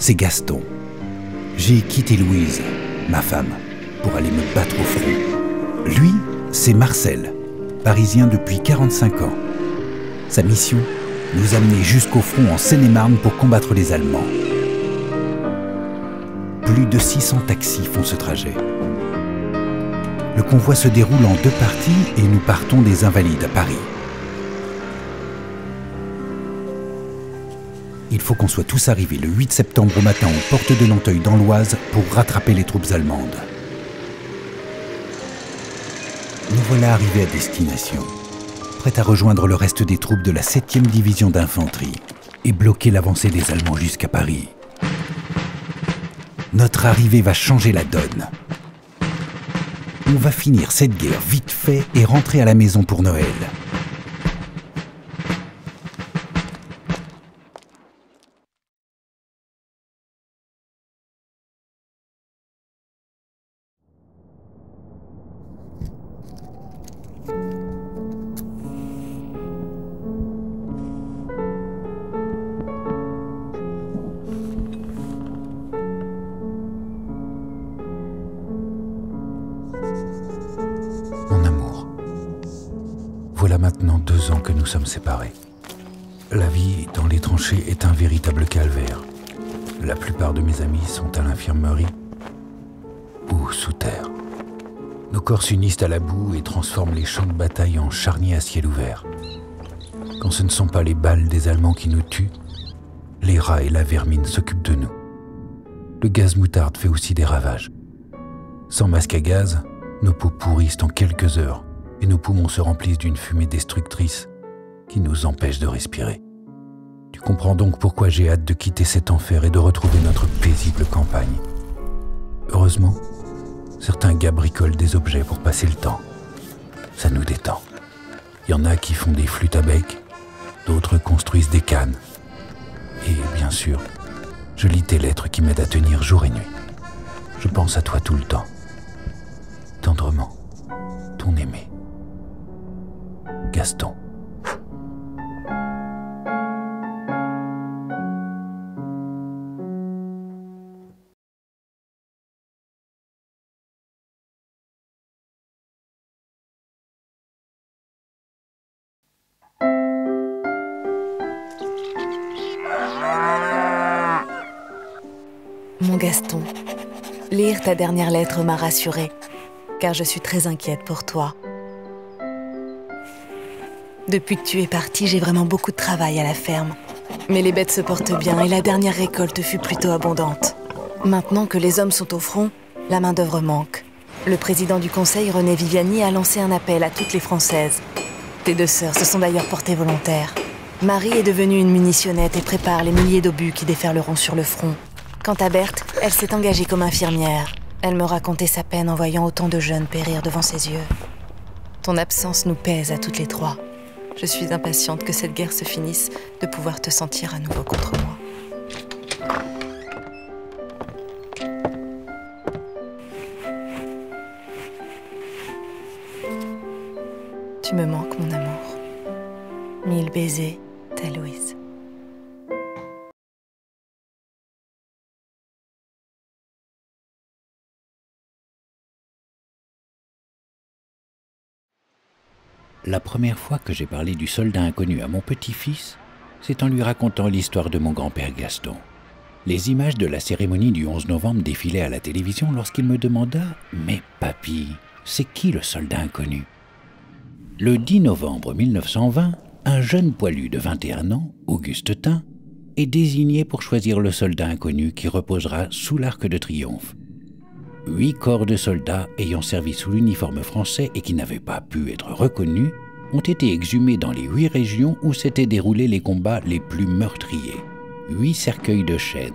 c'est Gaston. J'ai quitté Louise, ma femme, pour aller me battre au front. Lui, c'est Marcel, parisien depuis 45 ans. Sa mission, nous amener jusqu'au front en Seine-et-Marne pour combattre les Allemands. Plus de 600 taxis font ce trajet. Le convoi se déroule en 2 parties et nous partons des Invalides à Paris. Il faut qu'on soit tous arrivés le 8 septembre au matin aux portes de Nanteuil dans l'Oise pour rattraper les troupes allemandes. Nous voilà arrivés à destination, prêts à rejoindre le reste des troupes de la 7e division d'infanterie et bloquer l'avancée des Allemands jusqu'à Paris. Notre arrivée va changer la donne. On va finir cette guerre vite fait et rentrer à la maison pour Noël. Voilà maintenant 2 ans que nous sommes séparés. La vie dans les tranchées est un véritable calvaire. La plupart de mes amis sont à l'infirmerie ou sous terre. Nos corps s'unissent à la boue et transforment les champs de bataille en charniers à ciel ouvert. Quand ce ne sont pas les balles des Allemands qui nous tuent, les rats et la vermine s'occupent de nous. Le gaz moutarde fait aussi des ravages. Sans masque à gaz, nos peaux pourrissent en quelques heures et nos poumons se remplissent d'une fumée destructrice qui nous empêche de respirer. Tu comprends donc pourquoi j'ai hâte de quitter cet enfer et de retrouver notre paisible campagne. Heureusement, certains gars bricolent des objets pour passer le temps. Ça nous détend. Il y en a qui font des flûtes à bec, d'autres construisent des cannes. Et bien sûr, je lis tes lettres qui m'aident à tenir jour et nuit. Je pense à toi tout le temps. Tendrement, ton aimé. Gaston. Mon Gaston, lire ta dernière lettre m'a rassurée, car je suis très inquiète pour toi. Depuis que tu es parti, j'ai vraiment beaucoup de travail à la ferme. Mais les bêtes se portent bien et la dernière récolte fut plutôt abondante. Maintenant que les hommes sont au front, la main-d'œuvre manque. Le président du conseil, René Viviani, a lancé un appel à toutes les Françaises. Tes 2 sœurs se sont d'ailleurs portées volontaires. Marie est devenue une munitionnette et prépare les milliers d'obus qui déferleront sur le front. Quant à Berthe, elle s'est engagée comme infirmière. Elle me racontait sa peine en voyant autant de jeunes périr devant ses yeux. Ton absence nous pèse à toutes les 3. Je suis impatiente que cette guerre se finisse, de pouvoir te sentir à nouveau contre moi. Tu me manques, mon amour. 1000 baisers, ta Louise. La première fois que j'ai parlé du soldat inconnu à mon petit-fils, c'est en lui racontant l'histoire de mon grand-père Gaston. Les images de la cérémonie du 11 novembre défilaient à la télévision lorsqu'il me demanda « Mais papy, c'est qui le soldat inconnu ?» Le 10 novembre 1920, un jeune poilu de 21 ans, Auguste Tin, est désigné pour choisir le soldat inconnu qui reposera sous l'Arc de Triomphe. 8 corps de soldats ayant servi sous l'uniforme français et qui n'avaient pas pu être reconnus ont été exhumés dans les 8 régions où s'étaient déroulés les combats les plus meurtriers. 8 cercueils de chêne,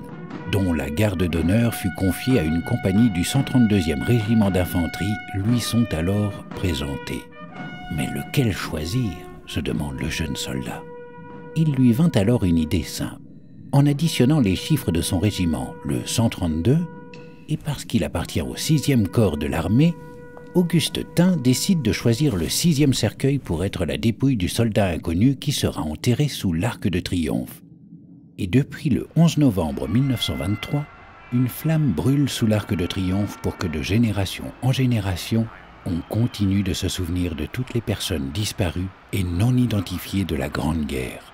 dont la garde d'honneur fut confiée à une compagnie du 132e régiment d'infanterie, lui sont alors présentés. Mais lequel choisir, se demande le jeune soldat. Il lui vint alors une idée simple. En additionnant les chiffres de son régiment, le 132, et parce qu'il appartient au 6e corps de l'armée, Auguste Tin décide de choisir le 6e cercueil pour être la dépouille du soldat inconnu qui sera enterré sous l'Arc de Triomphe. Et depuis le 11 novembre 1923, une flamme brûle sous l'Arc de Triomphe pour que de génération en génération, on continue de se souvenir de toutes les personnes disparues et non identifiées de la Grande Guerre.